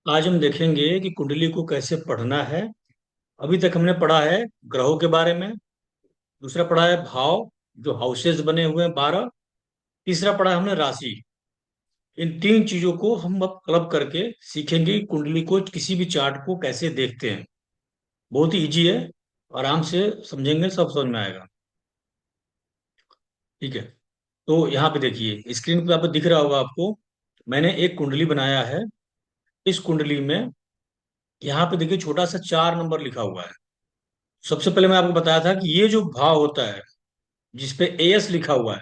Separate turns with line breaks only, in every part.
आज हम देखेंगे कि कुंडली को कैसे पढ़ना है। अभी तक हमने पढ़ा है ग्रहों के बारे में। दूसरा पढ़ा है भाव, जो हाउसेस बने हुए हैं 12। तीसरा पढ़ा है हमने राशि। इन तीन चीजों को हम अब क्लब करके सीखेंगे कि कुंडली को, किसी भी चार्ट को कैसे देखते हैं। बहुत ही इजी है, आराम से समझेंगे, सब समझ में आएगा। ठीक है। तो यहाँ पे देखिए, स्क्रीन पे आपको दिख रहा होगा आपको। मैंने एक कुंडली बनाया है। इस कुंडली में यहाँ पे देखिए छोटा सा 4 नंबर लिखा हुआ है। सबसे पहले मैं आपको बताया था कि ये जो भाव होता है जिसपे एएस लिखा हुआ है,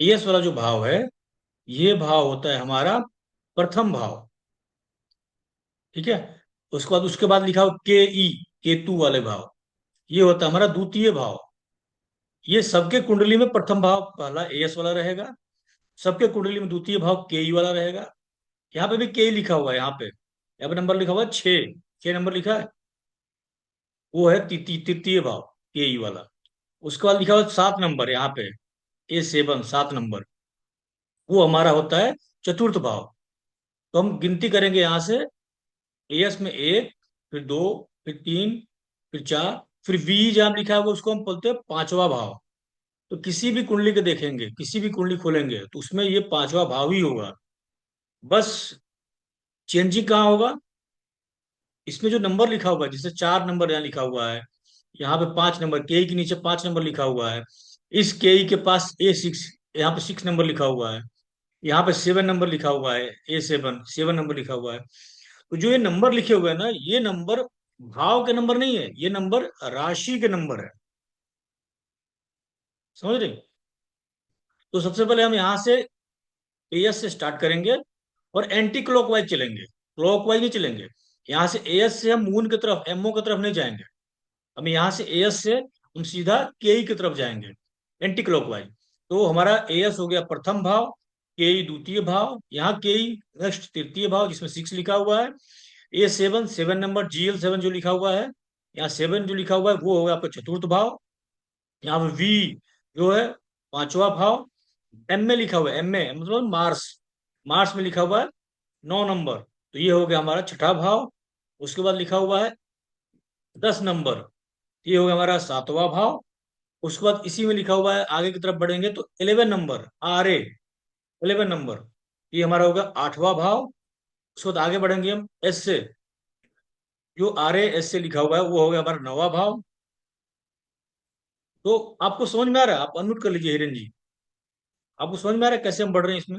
एएस वाला जो भाव है, ये भाव होता है हमारा प्रथम भाव। ठीक है। उसके बाद लिखा हो के ई, केतु वाले भाव, ये होता है हमारा द्वितीय भाव। ये सबके कुंडली में प्रथम भाव पहला एएस वाला रहेगा, सबके कुंडली में द्वितीय भाव के ई वाला रहेगा। यहाँ पे भी के ई लिखा हुआ है, यहाँ पे नंबर लिखा हुआ है 6, 6 नंबर लिखा है। वो है तृतीय भाव, के ई वाला। उसके बाद लिखा हुआ है 7 नंबर यहाँ पे, A7, 7 नंबर, वो हमारा होता है चतुर्थ भाव। तो हम गिनती करेंगे यहाँ से, एस में एक, फिर दो, फिर तीन, फिर चार, फिर वी जहाँ लिखा है वो उसको हम बोलते हैं पांचवा भाव। तो किसी भी कुंडली के देखेंगे, किसी भी कुंडली खोलेंगे तो उसमें ये पांचवा भाव ही होगा। बस चेंजिंग कहाँ होगा, इसमें जो नंबर लिखा हुआ है, जैसे 4 नंबर यहाँ लिखा हुआ है, यहाँ पे 5 नंबर, के के नीचे 5 नंबर लिखा हुआ है। इस के के पास A6, यहाँ पे 6 नंबर लिखा हुआ है। यहाँ पे 7 नंबर लिखा हुआ है, A7, 7 नंबर लिखा हुआ है। तो जो ये नंबर लिखे हुए हैं ना, ये नंबर भाव के नंबर नहीं है, ये नंबर राशि के नंबर है। समझ रहे? तो सबसे पहले हम यहाँ से एएस से स्टार्ट करेंगे और एंटी क्लॉकवाइज चलेंगे, क्लॉकवाइज नहीं चलेंगे। यहाँ से एएस से हम मून की तरफ, एमओ की तरफ नहीं जाएंगे। हम यहाँ से एएस से हम सीधा केई की तरफ जाएंगे, एंटी क्लॉकवाइज। तो हमारा एएस हो गया प्रथम भाव, केई द्वितीय भाव, यहाँ केई नेक्स्ट तृतीय भाव जिसमें 6 लिखा हुआ है। A7, 7 नंबर, GL7 जो लिखा हुआ है, यहाँ 7 जो लिखा हुआ है वो होगा आपका चतुर्थ भाव। यहाँ पे वी जो है पांचवा भाव। एम में लिखा हुआ है, एम में मतलब मार्स, मार्स में लिखा हुआ है 9 नंबर, तो ये हो गया हमारा छठा भाव। उसके बाद लिखा हुआ है 10 नंबर, ये हो गया हमारा सातवां भाव। उसके बाद इसी में लिखा हुआ है, आगे की तरफ बढ़ेंगे तो 11 नंबर, RA, 11 नंबर, ये हमारा होगा आठवां भाव। उसके बाद आगे बढ़ेंगे हम एस से, जो RAS से लिखा हुआ है वो हो गया हमारा नौवां भाव। तो आपको समझ में आ रहा है? आप अनम्यूट कर लीजिए हिरेन जी। आपको समझ में आ रहा है कैसे हम बढ़ रहे हैं इसमें?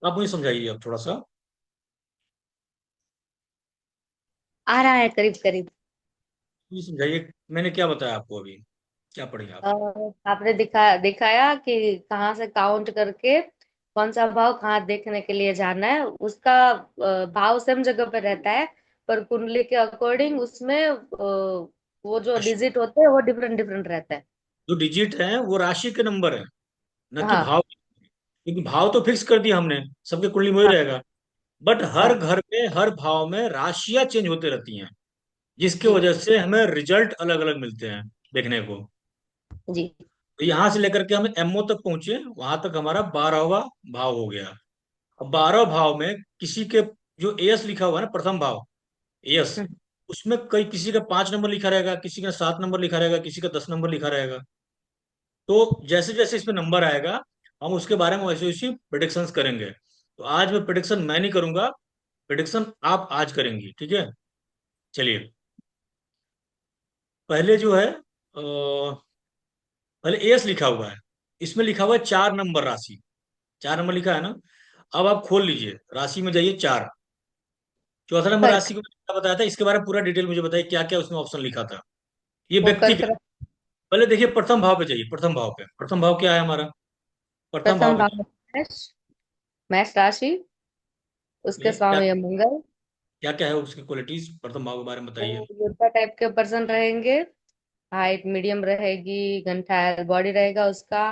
आप मुझे समझाइए अब थोड़ा सा।
आ रहा है करीब करीब।
ये समझाइए, मैंने क्या बताया आपको अभी, क्या पढ़ेंगे आप?
आपने दिखाया कि कहाँ से काउंट करके कौन सा भाव कहाँ देखने के लिए जाना है उसका। भाव सेम जगह पे रहता है, पर कुंडली के अकॉर्डिंग उसमें वो जो डिजिट होते हैं वो डिफरेंट डिफरेंट रहता है।
जो डिजिट है वो राशि के नंबर है, न कि
हाँ
भाव। क्योंकि भाव तो फिक्स कर दिया हमने, सबके कुंडली में ही
हाँ
रहेगा। बट हर
हाँ।
घर में, हर भाव में राशियां चेंज होती रहती हैं, जिसकी
जी
वजह से हमें रिजल्ट अलग अलग मिलते हैं देखने को।
जी।
तो यहां से लेकर के हम एमओ तक पहुंचे, वहां तक हमारा 12वां भाव हो गया। अब 12 भाव में किसी के, जो एस लिखा हुआ है ना प्रथम भाव, एस,
हम्म,
उसमें कई, किसी का 5 नंबर लिखा रहेगा, किसी का 7 नंबर लिखा रहेगा, किसी का 10 नंबर लिखा रहेगा। तो जैसे जैसे इसमें नंबर आएगा, हम उसके बारे में वैसे वैसी प्रिडिक्शंस करेंगे। तो आज मैं प्रिडिक्शन मैं नहीं करूंगा, प्रिडिक्शन आप आज करेंगी, ठीक है? चलिए, पहले जो है पहले एस लिखा हुआ है, इसमें लिखा हुआ है 4 नंबर राशि, 4 नंबर लिखा है ना। अब आप खोल लीजिए, राशि में जाइए 4। चौथा नंबर
कर्क।
राशि को मैंने क्या बताया था, इसके बारे में पूरा डिटेल मुझे बताइए, क्या क्या उसमें ऑप्शन लिखा था। ये
वो
व्यक्ति
कर्क
पे, पहले देखिए प्रथम भाव पे जाइए, प्रथम भाव पे, प्रथम भाव क्या है हमारा, प्रथम
प्रथम
भाव पे
भाव में मेष, मेष राशि, उसके
जाइए। क्या
स्वामी है मंगल।
क्या क्या है उसकी क्वालिटीज, प्रथम भाव के बारे में बताइए।
वो योद्धा टाइप के पर्सन रहेंगे। हाइट मीडियम रहेगी, गंठायल बॉडी रहेगा उसका,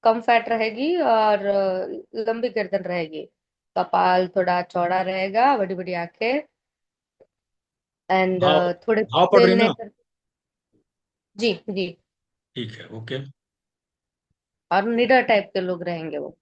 कम फैट रहेगी और लंबी गर्दन रहेगी। कपाल थोड़ा चौड़ा रहेगा, बड़ी बड़ी आंखें, एंड
भाव,
थोड़े
भाव पढ़ रही
खेलने
ना?
कर। जी जी।
ठीक है, ओके।
और निडर टाइप के लोग रहेंगे वो।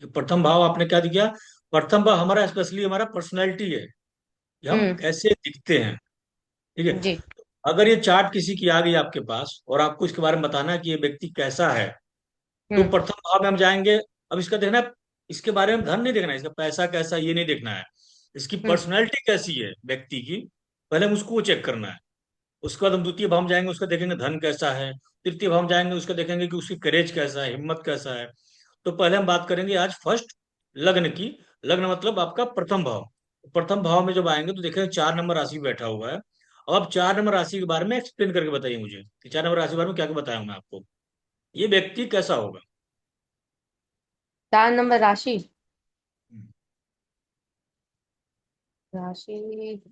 प्रथम भाव आपने क्या दिया? प्रथम भाव हमारा स्पेशली हमारा पर्सनैलिटी है, कि हम
हम्म।
कैसे दिखते हैं। ठीक है।
जी।
अगर ये चार्ट किसी की आ गई आपके पास और आपको इसके बारे में बताना है कि ये व्यक्ति कैसा है, तो
हम्म।
प्रथम भाव में हम जाएंगे। अब इसका देखना है, इसके बारे में धन नहीं देखना है, इसका पैसा कैसा ये नहीं देखना है, इसकी
हम्म।
पर्सनैलिटी कैसी है व्यक्ति की, पहले हम उसको चेक करना है। उसके बाद हम द्वितीय भाव में जाएंगे, उसका देखेंगे धन कैसा है। तृतीय भाव में जाएंगे, उसका देखेंगे कि उसकी करेज कैसा है, हिम्मत कैसा है। तो पहले हम बात करेंगे आज फर्स्ट लग्न की। लग्न मतलब आपका प्रथम भाव। प्रथम भाव में जब आएंगे तो देखेंगे 4 नंबर राशि बैठा हुआ है। अब आप 4 नंबर राशि के बारे में एक्सप्लेन करके बताइए मुझे कि 4 नंबर राशि के बारे में क्या क्या बताया हूं मैं आपको, ये व्यक्ति कैसा होगा।
4 नंबर राशि।
हम्म।
राशि।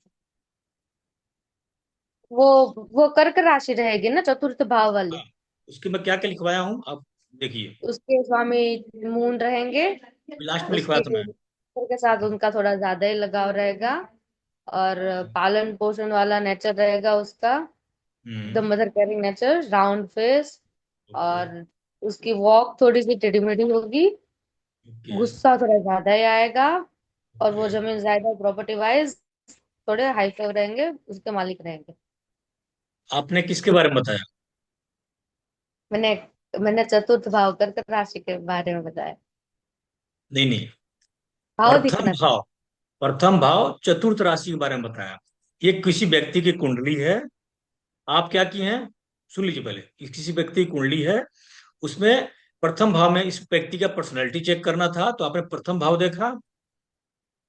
वो वो कर्क राशि रहेगी ना, चतुर्थ भाव
हाँ,
वाली।
उसके मैं क्या क्या लिखवाया हूँ आप देखिए।
उसके स्वामी मून रहेंगे।
लास्ट में लिखवाया
उसकी
था मैं।
ईश्वर के साथ उनका थोड़ा ज्यादा ही लगाव रहेगा। और पालन पोषण वाला नेचर रहेगा उसका। एकदम
hmm.
Mother caring nature, round face.
Okay.
और उसकी वॉक थोड़ी सी टेढ़ी मेढ़ी होगी।
ओके।
गुस्सा थोड़ा ज्यादा ही आएगा। और
ओके।
वो जमीन जायदाद प्रॉपर्टी वाइज थोड़े हाई फाई रहेंगे, उसके मालिक रहेंगे।
आपने किसके बारे में बताया?
मैंने मैंने चतुर्थ भाव कर्क राशि के बारे में बताया।
नहीं नहीं,
भाव
प्रथम
दिखना था।
भाव। प्रथम भाव चतुर्थ राशि के बारे में बताया। ये किसी व्यक्ति की कुंडली है। आप क्या किए हैं, सुन लीजिए पहले, कि किसी व्यक्ति की कुंडली है, उसमें प्रथम भाव में इस व्यक्ति का पर्सनैलिटी चेक करना था, तो आपने प्रथम भाव देखा।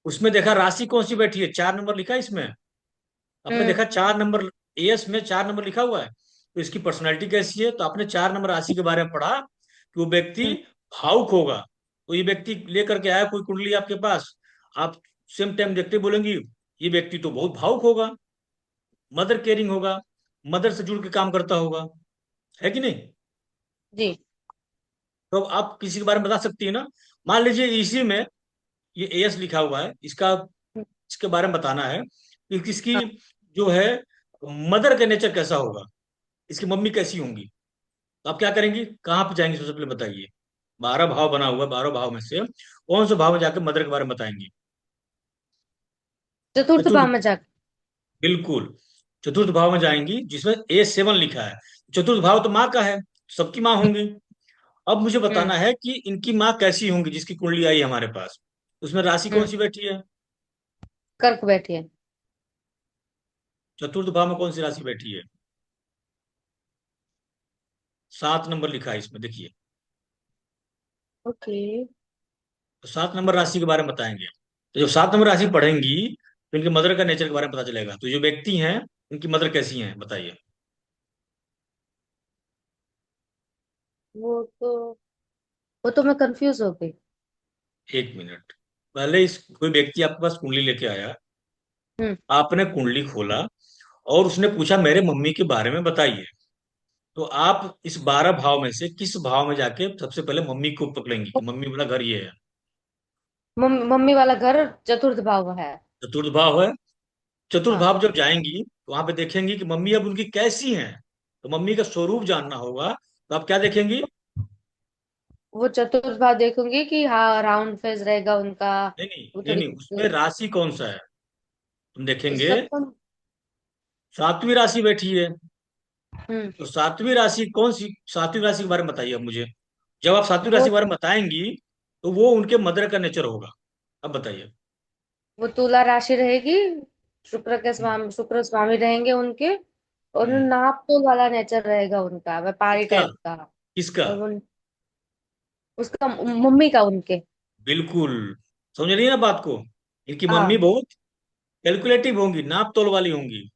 उसमें देखा राशि कौन सी बैठी है, 4 नंबर लिखा है इसमें। आपने
हम्म।
देखा 4 नंबर, एएस में 4 नंबर लिखा हुआ है, तो इसकी पर्सनैलिटी कैसी है। तो आपने 4 नंबर राशि के बारे में पढ़ा कि वो व्यक्ति
हम्म।
भावुक होगा। तो ये व्यक्ति लेकर के आया कोई कुंडली आपके पास, आप सेम टाइम देखते ही बोलेंगी ये व्यक्ति तो बहुत भावुक होगा, मदर केयरिंग होगा, मदर से जुड़ के काम करता होगा, है कि नहीं।
जी।
तो अब आप किसी के बारे में बता सकती है ना। मान लीजिए इसी में ये एएस लिखा हुआ है, इसका
हम्म।
इसके बारे में बताना है कि किसकी
हाँ।
जो है मदर का नेचर कैसा होगा, इसकी मम्मी कैसी होंगी। तो आप क्या करेंगी, कहाँ पे जाएंगे, सबसे पहले बताइए। 12 भाव बना हुआ है, 12 भाव में से कौन से भाव में जाकर मदर के बारे में बताएंगी।
चतुर्थ
चतुर्थ,
भाव में जाकर।
बिल्कुल। चतुर्थ भाव में जाएंगी जिसमें A7 लिखा है। चतुर्थ भाव तो माँ का है, सबकी माँ होंगी। अब मुझे
हम्म।
बताना है कि इनकी माँ कैसी होंगी जिसकी कुंडली आई है हमारे पास। उसमें राशि कौन
हम्म।
सी बैठी है?
कर्क बैठी है।
चतुर्थ भाव में कौन सी राशि बैठी है? 7 नंबर लिखा है इसमें, देखिए।
ओके।
तो 7 नंबर राशि के बारे में बताएंगे। तो जब 7 नंबर राशि पढ़ेंगी तो इनके मदर का नेचर के बारे में पता चलेगा। तो जो व्यक्ति हैं इनकी मदर कैसी हैं बताइए।
वो तो वो तो मैं कंफ्यूज हो गई।
1 मिनट, पहले इस कोई व्यक्ति आपके पास कुंडली लेके आया,
हम्म।
आपने कुंडली खोला और उसने पूछा मेरे मम्मी के बारे में बताइए। तो आप इस 12 भाव में से किस भाव में जाके सबसे पहले मम्मी को पकड़ेंगी कि मम्मी वाला घर ये है।
मम्मी वाला घर चतुर्थ भाव है।
चतुर्थ भाव है। चतुर्थ
हाँ।
भाव जब जाएंगी तो वहां पे देखेंगी कि मम्मी अब उनकी कैसी हैं। तो मम्मी का स्वरूप जानना होगा, तो आप क्या देखेंगी?
वो चतुर्थ भाव देखूंगी कि हाँ, राउंड फेस रहेगा उनका।
नहीं नहीं
वो
नहीं
थोड़ी।
नहीं, उसमें राशि कौन सा है तुम देखेंगे।
सप्तम।
सातवीं राशि बैठी है।
हम्म।
तो सातवीं राशि कौन सी, सातवीं राशि के बारे में बताइए अब मुझे। जब आप सातवीं
वो
राशि के बारे में बताएंगी तो वो उनके मदर का नेचर होगा। अब बताइए।
वो तुला राशि रहेगी।
हम्म।
शुक्र स्वामी रहेंगे उनके। और
हम्म।
नाप तोल वाला नेचर रहेगा उनका, व्यापारी
किसका?
टाइप का।
किसका?
और उसका मम्मी का उनके।
बिल्कुल। समझ रही है ना बात को। इनकी मम्मी
हाँ।
बहुत कैलकुलेटिव होंगी, नाप तोल वाली होंगी।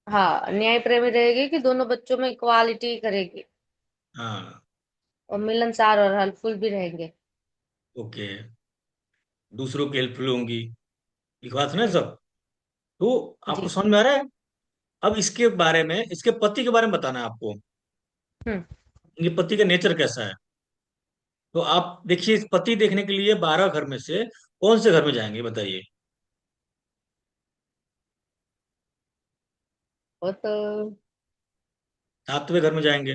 हाँ, न्याय प्रेमी रहेगी कि दोनों बच्चों में इक्वालिटी करेगी।
हाँ।
और मिलनसार और हेल्पफुल भी रहेंगे।
ओके। दूसरों की हेल्पफुल होंगी, लिखवा था ना
हम्म।
सब। तो आपको
जी।
समझ में आ रहा है। अब इसके बारे में, इसके पति के बारे में बताना है आपको।
हम्म।
इनके पति का नेचर कैसा है। तो आप देखिए, इस पति देखने के लिए 12 घर में से कौन से घर में जाएंगे बताइए।
वो तो
7वें घर में जाएंगे।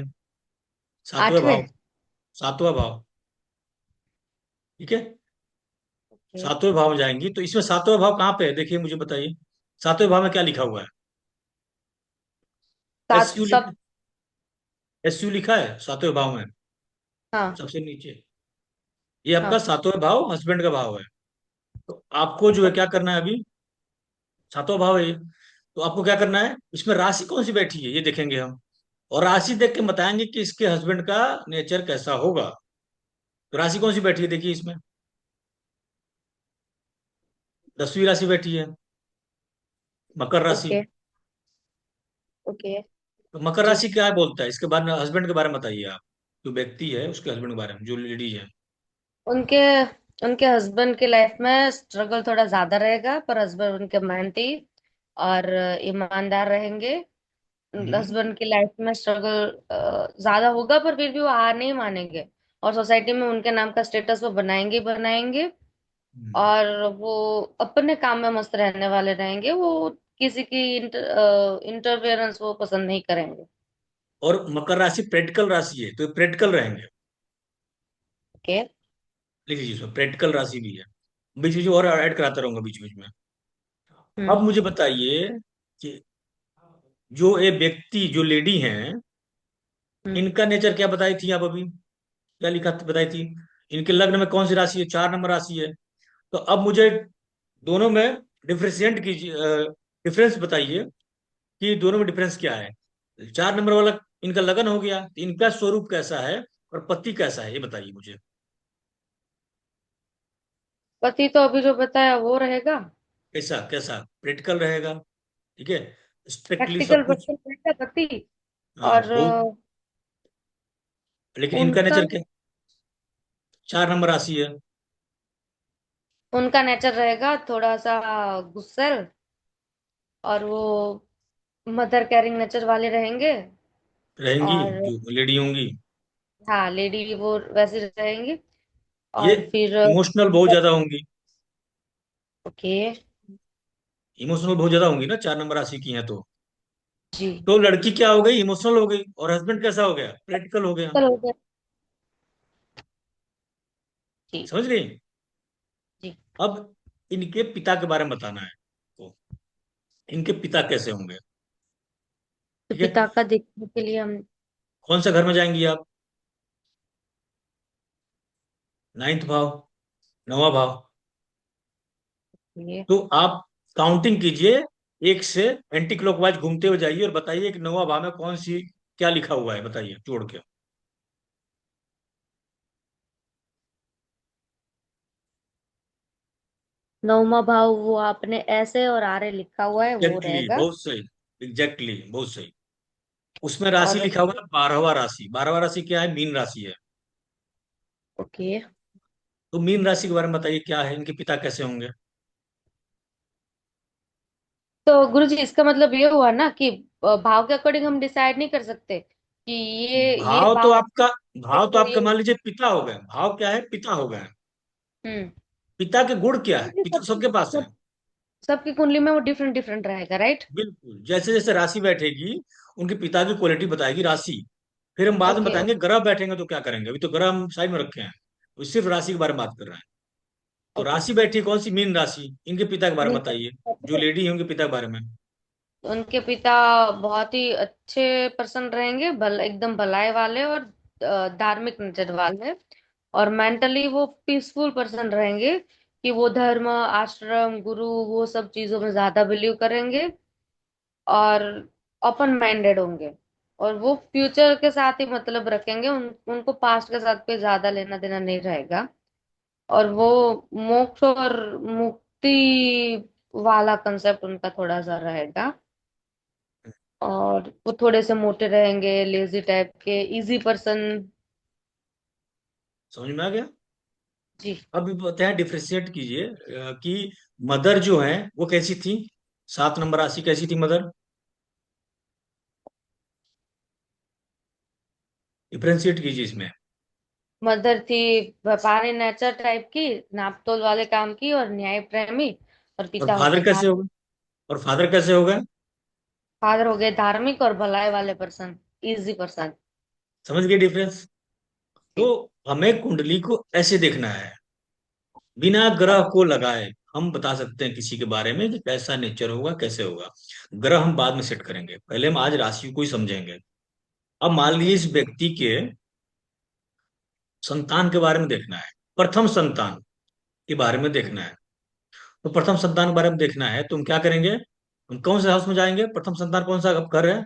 7वां भाव।
8वें।
7वां भाव। ठीक है।
ओके।
सातवें भाव में जाएंगी तो इसमें सातवें भाव कहाँ पे है, देखिए मुझे बताइए। सातवें भाव में क्या लिखा हुआ है? एस
सात
यू
सब।
लिखा, एस यू लिखा है सातवें भाव में,
हाँ।
सबसे नीचे। ये आपका
हाँ।
सातवें भाव हस्बैंड का भाव है। तो आपको जो है क्या करना है अभी, सातवां भाव है ये। तो आपको क्या करना है, इसमें राशि कौन सी बैठी है ये देखेंगे हम, और राशि देख के बताएंगे कि इसके हस्बैंड का नेचर कैसा होगा। तो राशि कौन सी बैठी है देखिए इसमें, 10वीं राशि बैठी है, मकर राशि।
ओके। ओके।
तो मकर
जी।
राशि क्या बोलता है इसके बारे में, हस्बैंड के बारे में बताइए आप। जो व्यक्ति है उसके हस्बैंड के बारे में, जो लेडीज है।
उनके उनके हस्बैंड की लाइफ में स्ट्रगल थोड़ा ज्यादा रहेगा, पर हस्बैंड उनके मेहनती और ईमानदार रहेंगे।
हम्म।
हस्बैंड की लाइफ में स्ट्रगल ज्यादा होगा, पर फिर भी वो हार नहीं मानेंगे। और सोसाइटी में उनके नाम का स्टेटस वो बनाएंगे ही बनाएंगे।
हम्म।
और वो अपने काम में मस्त रहने वाले रहेंगे। वो किसी की इंटरफेरेंस वो पसंद नहीं करेंगे।
और मकर राशि प्रैक्टिकल राशि है, तो ये प्रैक्टिकल रहेंगे।
ओके।
लिख लीजिए, इसमें प्रैक्टिकल राशि भी है। बीच बीच में और ऐड कराता रहूंगा बीच बीच में।
हम्म।
अब मुझे बताइए कि जो ये व्यक्ति, जो लेडी हैं,
हम्म।
इनका नेचर क्या बताई थी आप अभी, क्या लिखा बताई थी? इनके लग्न में कौन सी राशि है, 4 नंबर राशि है। तो अब मुझे दोनों में डिफ्रेंशिएट कीजिए, डिफरेंस बताइए कि दोनों में डिफरेंस क्या है। 4 नंबर वाला इनका लगन हो गया, तो इनका स्वरूप कैसा है और पति कैसा है ये बताइए मुझे।
पति तो अभी जो बताया वो रहेगा।
कैसा कैसा प्रैक्टिकल रहेगा, ठीक है, स्ट्रिक्टली
प्रैक्टिकल
सब कुछ।
पर्सन रहेगा पति।
हाँ
और
बहुत। लेकिन इनका
उनका
नेचर क्या, 4 नंबर राशि है।
उनका नेचर रहेगा थोड़ा सा गुस्सैल। और वो मदर केयरिंग नेचर वाले रहेंगे।
रहेंगी,
और
जो लेडी होंगी।
हाँ, लेडी वो वैसे रहेंगी।
ये
और फिर
इमोशनल बहुत ज्यादा होंगी।
ओके।
इमोशनल बहुत ज्यादा होंगी ना, 4 नंबर राशि की हैं
जी।
तो लड़की क्या हो गई, इमोशनल हो गई, और हस्बैंड कैसा हो गया, प्रैक्टिकल हो गया।
चलो हो गया। जी।
समझ गई।
जी।
अब इनके पिता के बारे में बताना है तो, इनके पिता कैसे होंगे,
तो
ठीक है।
पिता का देखने के लिए हम
कौन सा घर में जाएंगी आप, 9वां भाव, 9वां भाव।
ये
तो आप काउंटिंग कीजिए, एक से एंटी क्लॉकवाइज घूमते हुए जाइए और बताइए कि 9वां भाव में कौन सी, क्या लिखा हुआ है बताइए जोड़ के।
नौवां भाव वो आपने ऐसे और आरे लिखा हुआ है वो
एग्जैक्टली
रहेगा।
बहुत सही, एग्जैक्टली बहुत सही। उसमें राशि
और
लिखा हुआ है 12वां राशि, 12वां राशि क्या है, मीन राशि है।
ओके।
तो मीन राशि के बारे में बताइए क्या है, इनके पिता कैसे होंगे।
तो गुरुजी इसका मतलब ये हुआ ना कि भाव के अकॉर्डिंग हम डिसाइड नहीं कर सकते कि ये
भाव तो
भाव
आपका, भाव तो
तो
आपका
ये।
मान लीजिए पिता हो गए, भाव क्या है, पिता हो गए।
हम्म।
पिता के गुण क्या है,
गुरुजी
पिता तो सबके पास है।
सबकी कुंडली में वो डिफरेंट डिफरेंट रहेगा, राइट?
बिल्कुल, जैसे जैसे राशि बैठेगी उनके पिता की क्वालिटी बताएगी राशि। फिर हम बाद में
ओके।
बताएंगे ग्रह बैठेंगे तो क्या करेंगे, अभी तो ग्रह हम साइड में रखे हैं, अभी सिर्फ राशि के बारे में बात कर रहे हैं। तो
ओके।
राशि बैठी है कौन सी, मीन राशि, इनके पिता के बारे में बताइए, जो लेडी है उनके पिता के बारे में।
उनके पिता बहुत ही अच्छे पर्सन रहेंगे, एकदम भलाई वाले और धार्मिक नजर वाले। और मेंटली वो पीसफुल पर्सन रहेंगे कि वो धर्म आश्रम गुरु वो सब चीजों में ज्यादा बिलीव करेंगे। और ओपन माइंडेड होंगे। और वो फ्यूचर के साथ ही मतलब रखेंगे। उनको पास्ट के साथ कोई ज्यादा लेना देना नहीं रहेगा। और वो मोक्ष और मुक्ति वाला कंसेप्ट उनका थोड़ा सा रहेगा। और वो थोड़े से मोटे रहेंगे, लेजी टाइप के, इजी पर्सन।
समझ में आ गया।
जी।
अब बताएं, डिफ्रेंशिएट कीजिए कि मदर जो है वो कैसी थी, 7 नंबर राशि कैसी थी मदर, डिफ्रेंशिएट कीजिए इसमें।
मदर थी व्यापारी नेचर टाइप की, नापतोल वाले काम की और न्याय प्रेमी। और
और
पिता हो
फादर
गए
कैसे होगा, और फादर कैसे होगा,
फादर हो गए धार्मिक और भलाई वाले पर्सन, इजी पर्सन।
समझ गए डिफरेंस। तो हमें कुंडली को ऐसे देखना है, बिना ग्रह को लगाए हम बता सकते हैं किसी के बारे में कि कैसा नेचर होगा, कैसे होगा। ग्रह हम बाद में सेट करेंगे, पहले हम आज राशि को ही समझेंगे। अब मान लीजिए इस व्यक्ति के संतान के बारे में देखना है, प्रथम संतान के बारे में देखना है। तो प्रथम संतान के बारे में देखना है तो हम क्या करेंगे, हम कौन से हाउस में जाएंगे, प्रथम संतान कौन सा घर है,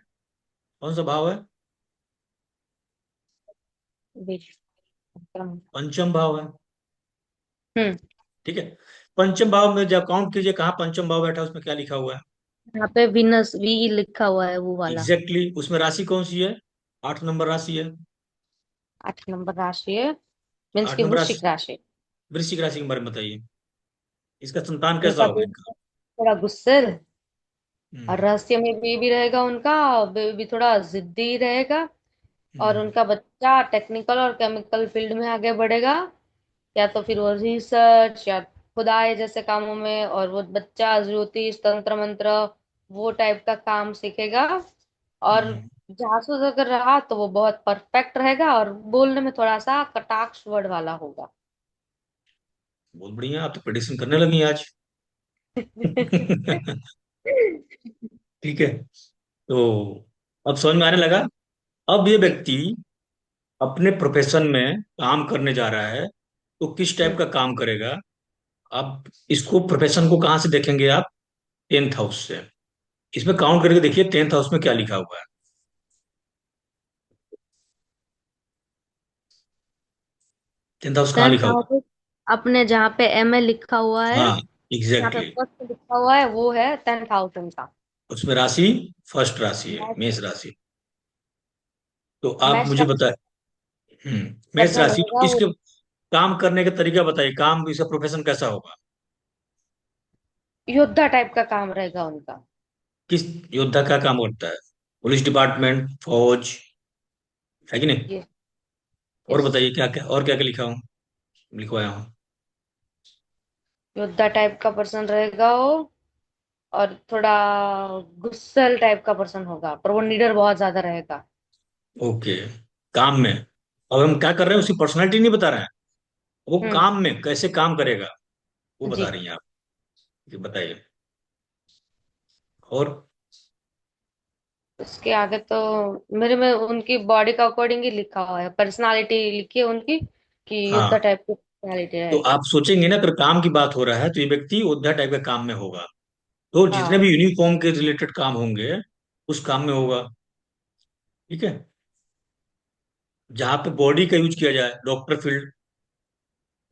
कौन सा भाव है?
बीच क्रम।
पंचम भाव है।
हम्म।
ठीक है। पंचम भाव में जब काउंट कीजिए कहाँ पंचम भाव बैठा है, उसमें क्या लिखा हुआ है?
यहाँ पे विनस वी लिखा हुआ है, वो वाला।
एग्जैक्टली exactly, उसमें राशि कौन सी है? 8 नंबर राशि है।
8 नंबर राशि है, मीन्स
आठ
की
नंबर राशि,
वृश्चिक राशि।
वृश्चिक राशि के बारे में बताइए, इसका संतान कैसा
इनका
होगा
तो
इनका?
थोड़ा गुस्सेल, और
हम्म।
रहस्य में भी रहेगा उनका, भी थोड़ा जिद्दी रहेगा। और
हम्म।
उनका बच्चा टेक्निकल और केमिकल फील्ड में आगे बढ़ेगा, या तो फिर वो रिसर्च या खुदाई जैसे कामों में, और वो बच्चा ज्योतिष तंत्र मंत्र वो टाइप का काम सीखेगा। और
हम्म।
जासूस अगर रहा तो वो बहुत परफेक्ट रहेगा, और बोलने में थोड़ा सा कटाक्ष वर्ड वाला होगा।
बहुत बढ़िया, आप तो प्रेडिक्शन करने लगी आज। ठीक है। तो अब समझ में आने लगा। अब ये
जी।
व्यक्ति अपने प्रोफेशन में काम करने जा रहा है, तो किस टाइप
हम्म।
का काम करेगा? आप इसको प्रोफेशन को कहाँ से देखेंगे आप? 10th हाउस से। इसमें काउंट करके देखिए 10th हाउस में क्या लिखा हुआ है। 10th हाउस कहाँ
टेंथ
लिखा हुआ
हाउस, अपने जहाँ पे MA लिखा हुआ
है?
है,
हाँ,
जहाँ पे
एग्जैक्टली exactly।
फर्स्ट लिखा हुआ है, वो है 10th हाउस उनका।
उसमें राशि फर्स्ट राशि है,
मैच
मेष राशि। तो आप
मैच
मुझे
का
बताए। मेष
पर्सन
राशि,
रहेगा वो।
इसके काम करने का तरीका बताइए, काम इसका प्रोफेशन कैसा होगा?
योद्धा टाइप का काम रहेगा उनका।
किस योद्धा का काम करता है? पुलिस डिपार्टमेंट, फौज, है कि नहीं?
ये।
और
यस।
बताइए क्या क्या, और क्या क्या लिखा हूँ, लिखवाया हूँ?
योद्धा टाइप का पर्सन रहेगा वो, और थोड़ा गुस्सैल टाइप का पर्सन होगा, पर वो लीडर बहुत ज्यादा रहेगा।
ओके। काम में, अब हम क्या कर रहे हैं, उसकी पर्सनालिटी नहीं बता रहे हैं, वो
हम्म।
काम में कैसे काम करेगा वो बता
जी।
रही हैं आप। ये बताइए। और
उसके आगे तो मेरे में उनकी बॉडी का अकॉर्डिंग ही लिखा हुआ है, पर्सनालिटी लिखी है उनकी, कि योद्धा
हाँ,
टाइप की पर्सनालिटी
तो
रहेगी।
आप सोचेंगे ना, अगर काम की बात हो रहा है तो ये व्यक्ति योद्धा टाइप का काम में होगा। तो जितने
हाँ।
भी यूनिफॉर्म के रिलेटेड काम होंगे उस काम में होगा। ठीक है। जहाँ पे बॉडी का यूज किया जाए, डॉक्टर फील्ड,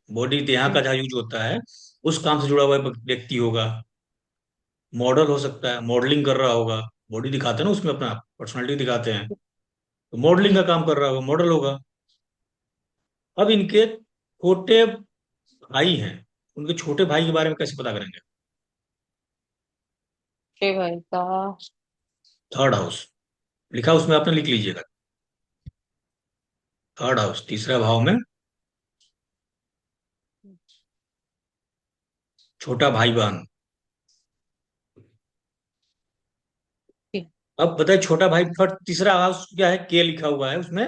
बॉडी यहाँ का
हम्म।
जहाँ यूज होता है उस काम से जुड़ा हुआ व्यक्ति होगा। मॉडल हो सकता है, मॉडलिंग कर रहा होगा। बॉडी दिखाते हैं ना उसमें, अपना पर्सनालिटी दिखाते हैं, तो मॉडलिंग का
जी।
काम कर रहा होगा, मॉडल होगा। अब इनके छोटे भाई हैं, उनके छोटे भाई के बारे में कैसे पता करेंगे?
शिव भाई का।
3rd हाउस लिखा उसमें, आपने लिख लीजिएगा। 3rd हाउस, तीसरा भाव में छोटा भाई बहन।
जी।
अब बताइए, छोटा भाई, थर्ड तीसरा हाउस क्या है, के लिखा हुआ है उसमें,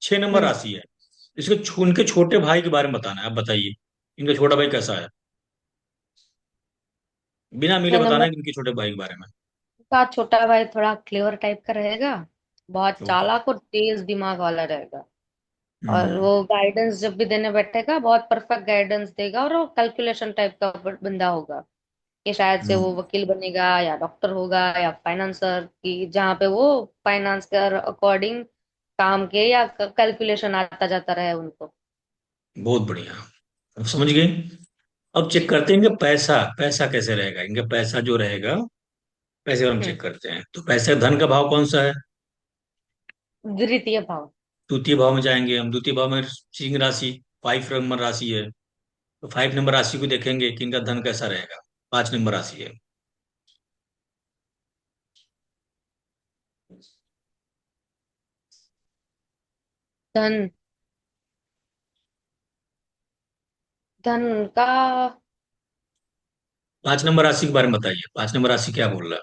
6 नंबर
हम्म।
राशि है। इसके उनके छोटे भाई के बारे में बताना है। आप बताइए इनका छोटा भाई कैसा है, बिना मिले
6 नंबर
बताना है कि इनके छोटे भाई के बारे में।
का छोटा भाई थोड़ा क्लेवर टाइप का रहेगा, बहुत
ओके।
चालाक और तेज दिमाग वाला रहेगा। और
हम्म।
वो गाइडेंस जब भी देने बैठेगा बहुत परफेक्ट गाइडेंस देगा, और वो कैलकुलेशन टाइप का बंदा होगा, कि शायद से वो
हम्म।
वकील बनेगा या डॉक्टर होगा या फाइनेंसर, की जहाँ पे वो फाइनेंस के अकॉर्डिंग काम के या कैलकुलेशन आता जाता रहे उनको।
बहुत बढ़िया, अब समझ गए। अब चेक करते हैं इनका पैसा, पैसा कैसे रहेगा, इनका पैसा जो रहेगा, पैसे पर हम
हम्म।
चेक करते हैं। तो पैसे धन का भाव कौन सा है?
द्वितीय भाव।
द्वितीय भाव में जाएंगे हम। द्वितीय भाव में सिंह राशि, 5 नंबर राशि है। तो 5 नंबर राशि को देखेंगे कि इनका धन कैसा रहेगा। 5 नंबर राशि है।
धन। धन का
5 नंबर राशि के बारे में बताइए, 5 नंबर राशि क्या बोल रहा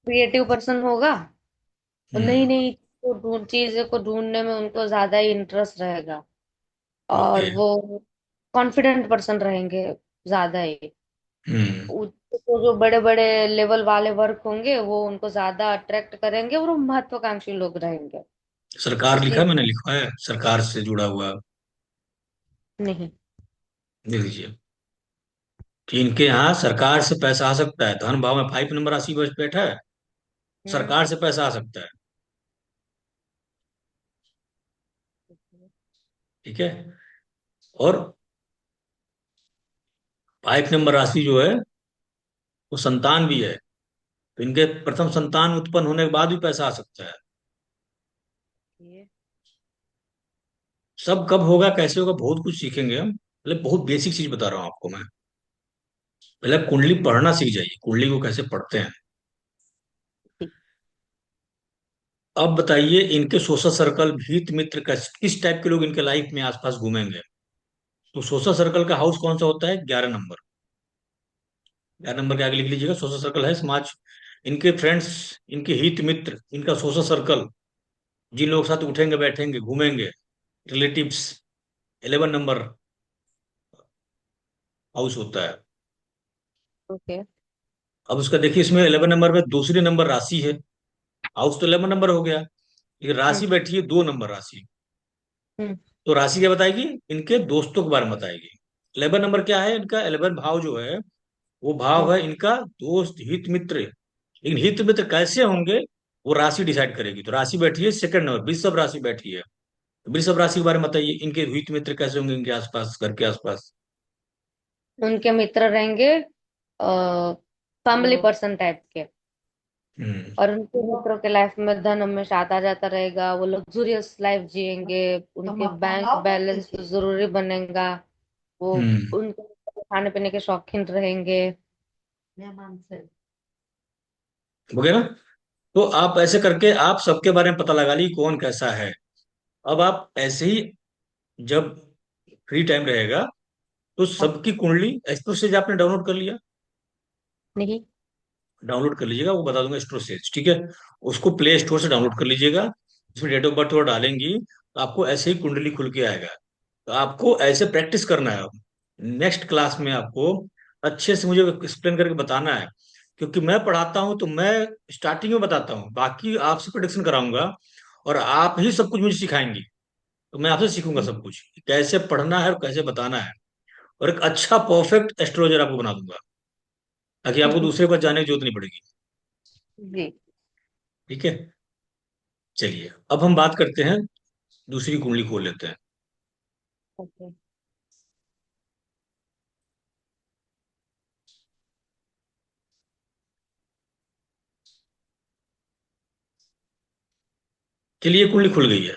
क्रिएटिव पर्सन होगा,
है?
और नई नई चीजों को ढूंढने में उनको ज्यादा ही इंटरेस्ट रहेगा। और
ओके।
वो कॉन्फिडेंट पर्सन रहेंगे, ज्यादा ही।
हम्म।
तो जो बड़े बड़े लेवल वाले वर्क होंगे वो उनको ज्यादा अट्रैक्ट करेंगे और वो महत्वाकांक्षी लोग रहेंगे।
सरकार लिखा
इसलिए
है, मैंने लिखा है सरकार से जुड़ा हुआ।
नहीं।
देख लीजिए कि इनके यहाँ सरकार से पैसा आ सकता है, धन भाव में 5 नंबर राशि बस बैठा है,
हम्म।
सरकार से पैसा आ सकता है। ठीक है। और 5 नंबर राशि जो है वो संतान भी है, तो इनके प्रथम संतान उत्पन्न होने के बाद भी पैसा आ सकता है।
ये
सब कब होगा कैसे होगा बहुत कुछ सीखेंगे हम, मतलब बहुत बेसिक चीज बता रहा हूँ आपको मैं। पहले कुंडली पढ़ना सीख जाइए, कुंडली को कैसे पढ़ते हैं।
ठीक।
अब बताइए इनके सोशल सर्कल, हित मित्र, किस टाइप के लोग इनके लाइफ में आसपास घूमेंगे। तो सोशल सर्कल का हाउस कौन सा होता है? 11 नंबर। 11 नंबर के आगे लिख लीजिएगा, सोशल सर्कल है समाज। इनके फ्रेंड्स, इनके हित मित्र, इनका सोशल सर्कल, जिन लोगों के साथ उठेंगे बैठेंगे घूमेंगे, रिलेटिव्स, 11 नंबर हाउस होता है।
ओके।
अब उसका देखिए, इसमें 11 नंबर में दूसरी नंबर राशि है। हाउस तो 11 नंबर हो गया, लेकिन
हम्म।
राशि बैठी है 2 नंबर राशि।
हम्म।
तो राशि क्या बताएगी? इनके दोस्तों के बारे में बताएगी। 11 नंबर क्या है इनका? 11 भाव जो है वो भाव
हम्म।
है इनका दोस्त हित मित्र। लेकिन हित मित्र कैसे होंगे वो राशि डिसाइड करेगी। तो राशि बैठी है 2nd नंबर, वृषभ राशि बैठी है। तो वृषभ राशि के बारे में बताइए, इनके हित मित्र कैसे होंगे इनके आसपास, घर के आसपास।
उनके मित्र रहेंगे फैमिली पर्सन टाइप के।
हम्म।
और उनके मित्रों के लाइफ में धन हमेशा आता जाता रहेगा, वो लग्जूरियस लाइफ जिएंगे। उनके बैंक बैलेंस जरूरी बनेगा। वो
हम्म।
उनके खाने पीने के शौकीन रहेंगे। मेहमान से।
हो गया ना? तो आप ऐसे करके आप सबके बारे में पता लगा ली कौन कैसा है। अब आप ऐसे ही जब फ्री टाइम रहेगा तो सबकी कुंडली एस्ट्रो से आपने डाउनलोड कर लिया,
नहीं।
डाउनलोड कर लीजिएगा, वो बता दूंगा एस्ट्रो से, ठीक है। उसको प्ले स्टोर से डाउनलोड कर लीजिएगा। इसमें डेट ऑफ बर्थ और डालेंगी तो आपको ऐसे ही कुंडली खुल के आएगा। तो आपको ऐसे प्रैक्टिस करना है। नेक्स्ट क्लास में आपको अच्छे से मुझे एक्सप्लेन करके बताना है, क्योंकि मैं पढ़ाता हूँ तो मैं स्टार्टिंग में बताता हूँ, बाकी आपसे प्रोडिक्शन कराऊंगा और आप ही सब कुछ मुझे सिखाएंगी। तो मैं आपसे सीखूंगा सब कुछ, कैसे पढ़ना है और कैसे बताना है। और एक अच्छा परफेक्ट एस्ट्रोलॉजर आपको बना दूंगा, ताकि आपको दूसरे के पास जाने की जरूरत नहीं पड़ेगी।
जी।
ठीक है। चलिए अब हम बात करते हैं, दूसरी कुंडली खोल लेते हैं।
ओके।
चलिए कुंडली खुल गई है।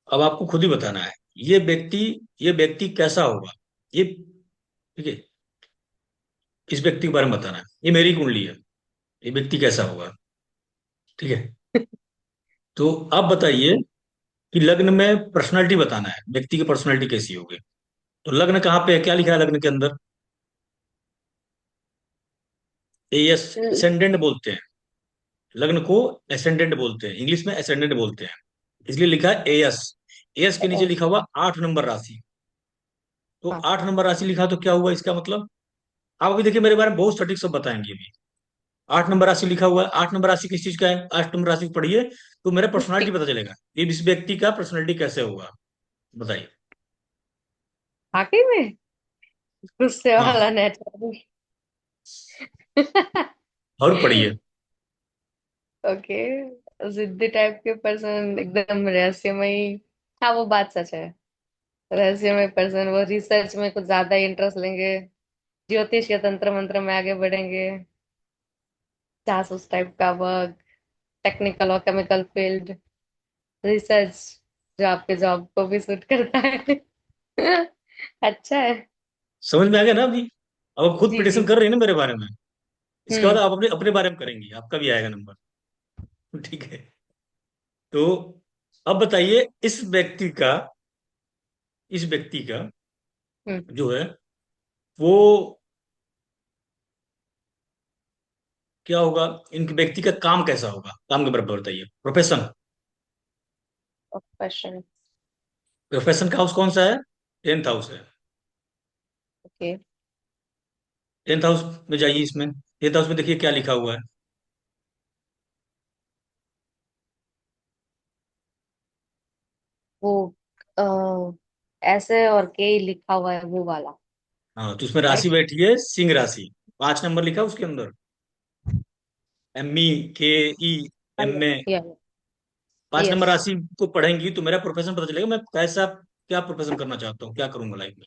अब आपको खुद ही बताना है ये व्यक्ति, ये व्यक्ति कैसा होगा ये। ठीक है, इस व्यक्ति के बारे में बताना है। ये मेरी कुंडली है, ये व्यक्ति कैसा होगा। ठीक है। तो आप बताइए कि लग्न में पर्सनालिटी बताना है, व्यक्ति की पर्सनालिटी कैसी होगी। तो लग्न कहाँ पे है, क्या लिखा है लग्न के अंदर? एस, एसेंडेंट बोलते हैं लग्न को, एसेंडेंट बोलते हैं, इंग्लिश में एसेंडेंट बोलते हैं, इसलिए लिखा है एस। एस के नीचे लिखा हुआ 8 नंबर राशि। तो
हाँ।
8 नंबर राशि लिखा तो क्या हुआ इसका मतलब? आप अभी देखिए मेरे बारे में बहुत सटीक सब बताएंगे अभी। 8 नंबर राशि लिखा हुआ है, 8 नंबर राशि किस चीज का है, 8 नंबर राशि को पढ़िए तो मेरा पर्सनालिटी पता चलेगा ये इस व्यक्ति का पर्सनालिटी कैसे होगा। बताइए।
वाकई में गुस्से
हाँ,
वाला नेचर।
और पढ़िए।
ओके। जिद्दी टाइप के पर्सन, एकदम रहस्यमयी। हाँ, वो बात सच है। रहस्यमय पर्सन, वो रिसर्च में कुछ ज्यादा इंटरेस्ट लेंगे। ज्योतिष या तंत्र मंत्र में आगे बढ़ेंगे। जासूस टाइप का वर्क, टेक्निकल और केमिकल फील्ड, रिसर्च, जो आपके जॉब को भी सूट करता है। अच्छा है।
समझ में आ गया ना अभी? अब आप खुद
जी
प्रिडिक्शन
जी।
कर रही है ना मेरे बारे में, इसके बाद
हम्म।
आप अपने अपने बारे में करेंगी, आपका भी आएगा नंबर। ठीक है। तो अब बताइए इस व्यक्ति का
हम्म।
जो है वो क्या होगा, इन व्यक्ति का काम कैसा होगा, काम के बारे में बताइए। Profession,
question.
प्रोफेशन का हाउस कौन सा है? 10th हाउस है।
ओके।
10th हाउस में जाइए, इसमें 10th हाउस में देखिए क्या लिखा हुआ है।
वो ऐसे और के लिखा हुआ है वो वाला।
हाँ, तो उसमें राशि
राइट।
बैठी है सिंह राशि। 5 नंबर लिखा है उसके अंदर, MEKE, एम ए। पांच नंबर
यस।
राशि को पढ़ेंगी तो मेरा प्रोफेशन पता चलेगा, मैं कैसा, क्या प्रोफेशन करना चाहता हूँ, क्या करूंगा लाइफ में।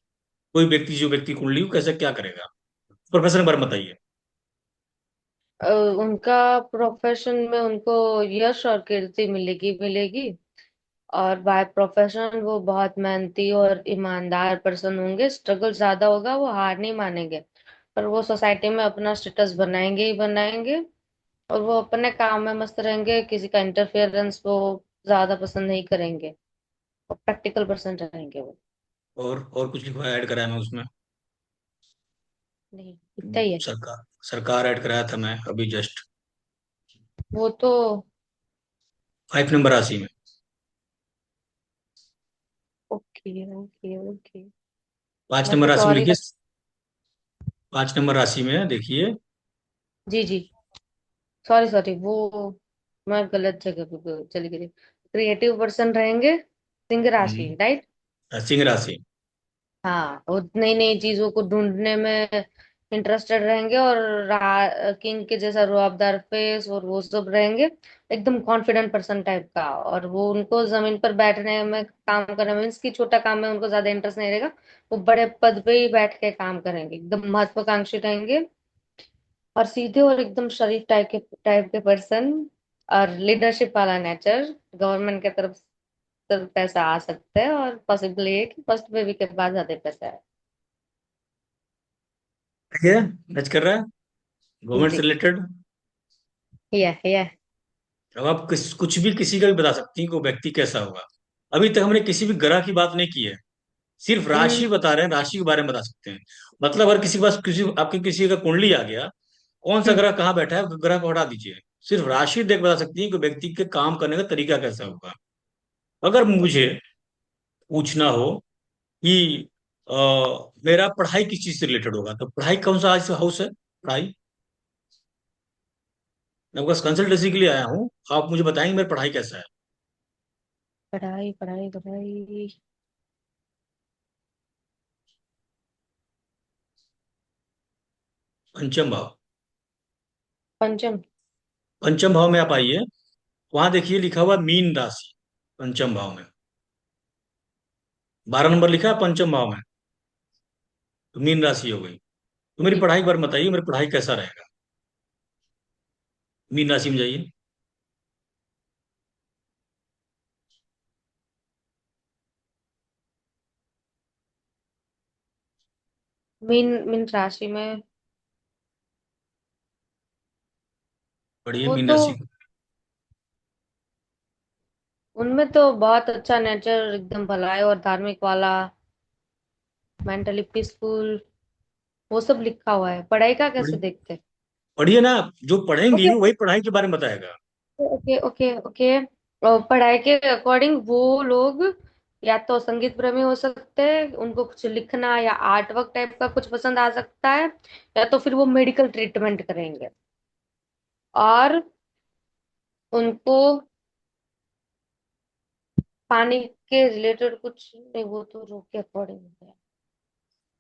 कोई व्यक्ति, जो व्यक्ति कुंडली हो, कैसे क्या करेगा, प्रोफेशन के बारे में बताइए।
उनका प्रोफेशन में उनको यश और कीर्ति मिलेगी मिलेगी। और बाय प्रोफेशन वो बहुत मेहनती और ईमानदार पर्सन होंगे। स्ट्रगल ज्यादा होगा, वो हार नहीं मानेंगे। पर वो सोसाइटी में अपना स्टेटस बनाएंगे ही बनाएंगे। और वो अपने काम में मस्त रहेंगे, किसी का इंटरफेरेंस वो ज्यादा पसंद नहीं करेंगे। और प्रैक्टिकल पर्सन रहेंगे वो।
और कुछ लिखवा ऐड कराया मैं उसमें?
नहीं, इतना ही है।
सरकार सरकार ऐड कराया था मैं अभी जस्ट।
वो तो।
5 नंबर राशि में,
ओके ओके ओके।
5 नंबर
वैसे
राशि में
सॉरी।
लिखिए। 5 नंबर राशि में देखिए।
जी जी। सॉरी सॉरी वो मैं गलत जगह पे चली गई। क्रिएटिव पर्सन रहेंगे, सिंह राशि, राइट।
सिंह राशि।
हाँ, वो नई नई चीजों को ढूंढने में इंटरेस्टेड रहेंगे। और किंग के जैसा रुआबदार फेस और वो सब रहेंगे। एकदम कॉन्फिडेंट पर्सन टाइप का। और वो उनको जमीन पर बैठने में, काम करने में, मीन्स की छोटा काम में उनको ज्यादा इंटरेस्ट नहीं रहेगा। वो बड़े पद पे ही बैठ के काम करेंगे, एकदम महत्वाकांक्षी रहेंगे। और सीधे और एकदम शरीफ टाइप के पर्सन। और लीडरशिप वाला नेचर। गवर्नमेंट की तरफ से पैसा आ सकता है, और पॉसिबल ये है कि फर्स्ट बेबी के बाद ज्यादा पैसा है।
ठीक है, मैच कर रहा है गवर्नमेंट से
जी।
रिलेटेड।
ये
अब आप कुछ भी किसी का भी बता सकती हैं कि वो व्यक्ति कैसा होगा। अभी तक हमने किसी भी ग्रह की बात नहीं की है, सिर्फ
हम्म
राशि बता रहे हैं, राशि के बारे में बता सकते हैं। मतलब अगर किसी के पास किसी आपके किसी का कुंडली आ गया, कौन सा
हम्म
ग्रह कहाँ बैठा है, ग्रह को हटा दीजिए, सिर्फ राशि देख बता सकती है कि व्यक्ति के काम करने का तरीका कैसा होगा। अगर मुझे
ओके।
पूछना हो कि अ, मेरा पढ़ाई किस चीज से रिलेटेड होगा, तो पढ़ाई कौन सा हाउस है, पढ़ाई। मैं बस कंसल्टेंसी के लिए आया हूँ, आप मुझे बताएंगे मेरी पढ़ाई कैसा है।
पढ़ाई पढ़ाई पढ़ाई।
पंचम भाव।
पंचम।
पंचम भाव में आप आइए, वहां देखिए लिखा हुआ मीन राशि, पंचम भाव में 12 नंबर लिखा है पंचम भाव में, तो मीन राशि हो गई। तो मेरी
जी।
पढ़ाई पर बताइए, मेरी पढ़ाई कैसा रहेगा। मीन राशि में जाइए।
मीन मीन राशि में।
पढ़िए
वो
मीन
तो
राशि।
उनमें तो बहुत अच्छा नेचर, एकदम भलाई और धार्मिक वाला। Mentally peaceful. वो सब लिखा हुआ है। पढ़ाई का कैसे
पढ़िए,
देखते हैं?
पढ़िए ना, जो पढ़ेंगी
ओके
वही पढ़ाई के बारे में बताएगा।
Okay okay okay. पढ़ाई के अकॉर्डिंग वो लोग या तो संगीत प्रेमी हो सकते हैं, उनको कुछ लिखना या आर्ट वर्क टाइप का कुछ पसंद आ सकता है। या तो फिर वो मेडिकल ट्रीटमेंट करेंगे। और उनको पानी के रिलेटेड कुछ नहीं, वो तो रोग के अकॉर्डिंग है।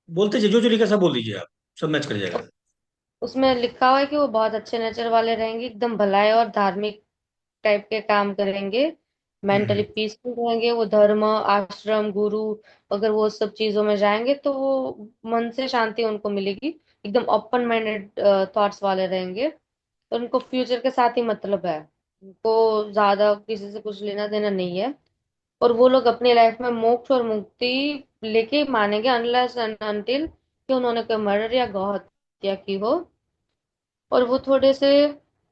बोलते जो जो लिखा सब बोल दीजिए आप, सब मैच कर जाएगा।
उसमें लिखा हुआ है कि वो बहुत अच्छे नेचर वाले रहेंगे, एकदम भलाई और धार्मिक टाइप के काम करेंगे। मेंटली
हम्म।
पीसफुल रहेंगे, वो धर्म आश्रम गुरु अगर वो सब चीजों में जाएंगे तो वो मन से शांति उनको मिलेगी। एकदम ओपन माइंडेड थॉट्स वाले रहेंगे। तो उनको फ्यूचर के साथ ही मतलब है। उनको ज्यादा किसी से कुछ लेना देना नहीं है। और वो लोग अपनी लाइफ में मोक्ष और मुक्ति लेके ही मानेंगे, अनलेस एंड अनटिल कि उन्होंने कोई मर्डर या गौ हत्या की हो। और वो थोड़े से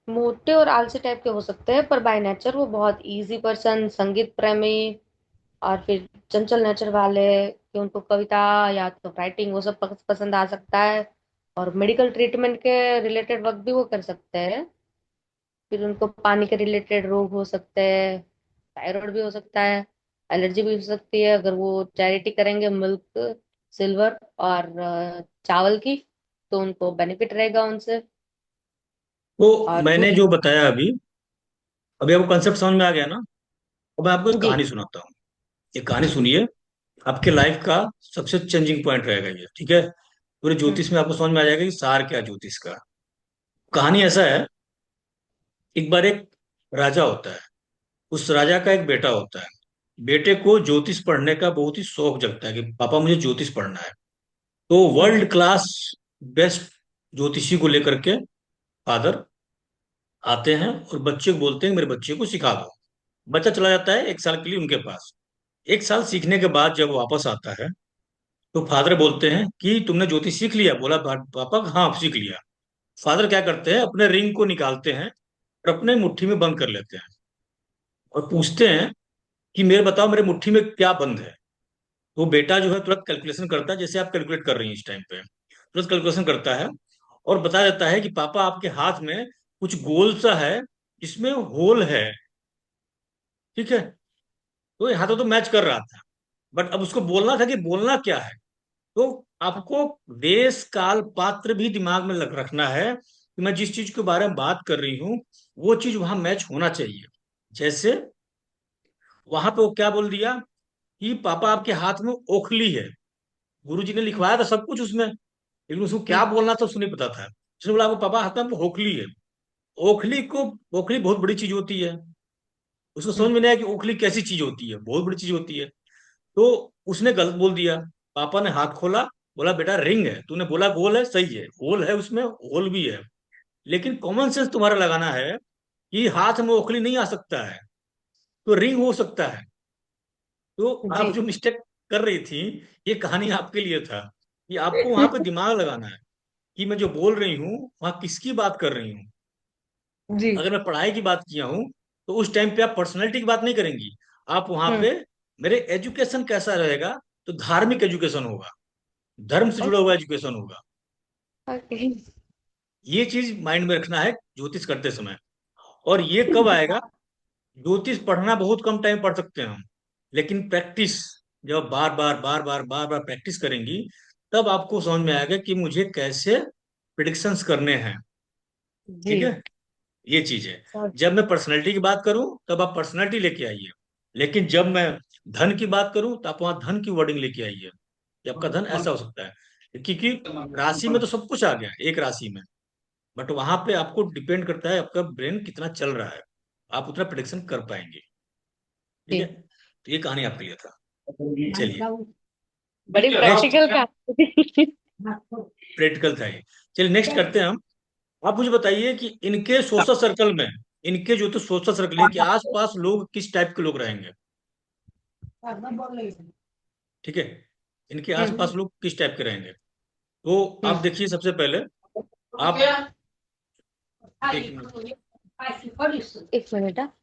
मोटे और आलसी टाइप के हो सकते हैं, पर बाय नेचर वो बहुत इजी पर्सन, संगीत प्रेमी। और फिर चंचल नेचर वाले, कि उनको कविता या तो राइटिंग वो सब पसंद आ सकता है। और मेडिकल ट्रीटमेंट के रिलेटेड वर्क भी वो कर सकते हैं। फिर उनको पानी के रिलेटेड रोग हो सकते हैं। थायराइड भी हो सकता है। एलर्जी भी हो सकती है अगर वो चैरिटी करेंगे मिल्क सिल्वर और चावल की, तो उनको बेनिफिट रहेगा उनसे।
तो
और
मैंने
दूध।
जो बताया अभी, अभी आपको कंसेप्ट समझ में आ गया ना? अब मैं आपको एक
जी।
कहानी सुनाता हूँ। ये कहानी सुनिए, आपके लाइफ का सबसे चेंजिंग पॉइंट रहेगा ये, ठीक है? पूरे
हम्म।
ज्योतिष में आपको समझ में आ जाएगा कि सार क्या है ज्योतिष का। कहानी ऐसा है, एक बार एक राजा होता है। उस राजा का एक बेटा होता है। बेटे को ज्योतिष पढ़ने का बहुत ही शौक जगता है कि पापा मुझे ज्योतिष पढ़ना है। तो
हम्म।
वर्ल्ड क्लास बेस्ट ज्योतिषी को लेकर के फादर आते हैं और बच्चे को बोलते हैं मेरे बच्चे को सिखा दो। बच्चा चला जाता है 1 साल के लिए उनके पास। 1 साल सीखने के बाद जब वो वापस आता है, तो फादर बोलते हैं कि तुमने ज्योतिष सीख लिया? बोला पापा हाँ सीख लिया। फादर क्या करते हैं, अपने रिंग को निकालते हैं और अपने मुट्ठी में बंद कर लेते हैं और पूछते हैं कि मेरे बताओ मेरे मुट्ठी में क्या बंद है। वो बेटा जो है तुरंत कैलकुलेशन करता है, जैसे आप कैलकुलेट कर रही हैं इस टाइम पे, तुरंत कैलकुलेशन करता है और बता देता है कि पापा आपके हाथ में कुछ गोल सा है, जिसमें होल है। ठीक है? तो ये हाथों तो मैच कर रहा था, बट अब उसको बोलना था कि बोलना क्या है। तो आपको देश काल पात्र भी दिमाग में रखना है कि मैं जिस चीज के बारे में बात कर रही हूँ वो चीज वहां मैच होना चाहिए। जैसे वहां पे वो क्या बोल दिया कि पापा आपके हाथ में ओखली है। गुरुजी ने लिखवाया था सब कुछ उसमें, लेकिन उसको क्या
हम्म।
बोलना था उसको नहीं पता था। उसने बोला आपको पापा हाथ में ओखली है। ओखली को, ओखली बहुत बड़ी चीज होती है। उसको समझ
हम्म।
में नहीं आया कि ओखली कैसी चीज होती है, बहुत बड़ी चीज होती है। तो उसने गलत बोल दिया। पापा ने हाथ खोला, बोला बेटा रिंग है, तूने बोला गोल है, सही है गोल है, उसमें होल भी है, लेकिन कॉमन सेंस तुम्हारा लगाना है कि हाथ में ओखली नहीं आ सकता है, तो रिंग हो सकता है। तो आप
जी।
जो मिस्टेक कर रही थी, ये कहानी आपके लिए था कि आपको वहां पे दिमाग लगाना है कि मैं जो बोल रही हूँ वहां किसकी बात कर रही हूँ।
जी।
अगर मैं पढ़ाई की बात किया हूँ तो उस टाइम पे आप पर्सनैलिटी की बात नहीं करेंगी। आप वहां
हम्म।
पे मेरे एजुकेशन कैसा रहेगा, तो धार्मिक एजुकेशन होगा, धर्म से जुड़ा हुआ
ओके।
एजुकेशन होगा।
ओके।
ये चीज माइंड में रखना है ज्योतिष करते समय। और ये कब आएगा? ज्योतिष पढ़ना बहुत कम टाइम पढ़ सकते हैं हम, लेकिन प्रैक्टिस, जब बार बार प्रैक्टिस करेंगी, तब आपको समझ में आएगा कि मुझे कैसे प्रिडिक्शंस करने हैं।
जी।
ठीक है? ये चीज है।
सब।
जब मैं पर्सनैलिटी की बात करूं तब आप पर्सनैलिटी लेके आइए, लेकिन जब मैं धन की बात करूं तो आप वहां धन की वर्डिंग लेके आइए कि आपका धन ऐसा हो सकता है, क्योंकि राशि में तो सब कुछ आ गया एक राशि में, बट वहां पे आपको डिपेंड करता है आपका ब्रेन कितना चल रहा है, आप उतना प्रिडिक्शन कर पाएंगे। ठीक है?
जी।
तो ये कहानी आपके लिए था। चलिए,
बड़ी
नेक्स्ट।
प्रैक्टिकल का।
प्रैक्टिकल था ये। चलिए नेक्स्ट करते हैं हम। आप मुझे बताइए कि इनके सोशल सर्कल में, इनके जो तो सोशल सर्कल है कि आसपास लोग किस टाइप के लोग रहेंगे। ठीक है? इनके
हम्म।
आसपास लोग किस टाइप के रहेंगे। तो
हम्म।
आप देखिए सबसे पहले, आप एक मिनट।
एक मिनट। हाँ।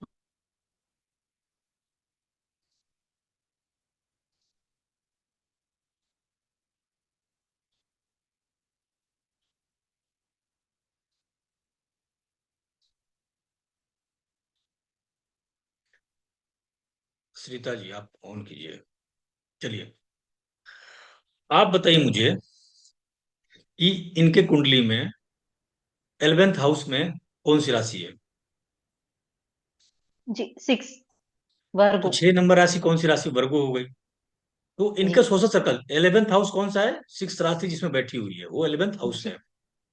श्रीता जी आप ऑन कीजिए। चलिए, आप बताइए मुझे कि इनके कुंडली में 11th हाउस में कौन सी राशि है।
जी 6
तो
वर्गो।
6 नंबर राशि कौन सी राशि? वर्गो हो गई। तो
जी
इनका सोशल सर्कल 11th हाउस कौन सा है? 6th राशि जिसमें बैठी हुई है वो 11th हाउस है।
जी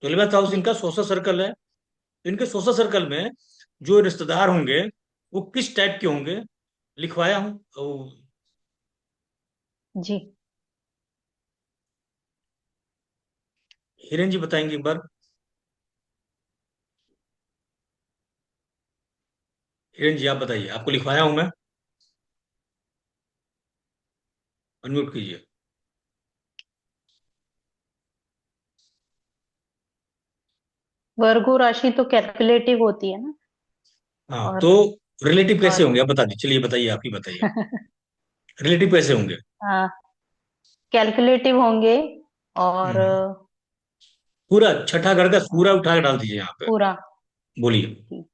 तो 11th हाउस
जी
इनका सोशल सर्कल है। तो इनके सोशल सर्कल में जो रिश्तेदार होंगे वो किस टाइप के होंगे, लिखवाया हूँ तो
जी।
हिरेन जी बताएंगे एक बार। हिरेन जी आप बताइए, आपको लिखवाया हूं मैं, अनम्यूट कीजिए।
वर्गो राशि तो कैलकुलेटिव होती है ना।
हाँ
और
तो रिलेटिव कैसे
और
होंगे आप बता दीजिए, चलिए बताइए, आप ही बताइए रिलेटिव कैसे होंगे।
कैलकुलेटिव होंगे। और
हम्म, पूरा छठा घर का पूरा उठा के डाल दीजिए यहाँ पे।
पूरा।
बोलिए।
ठीक।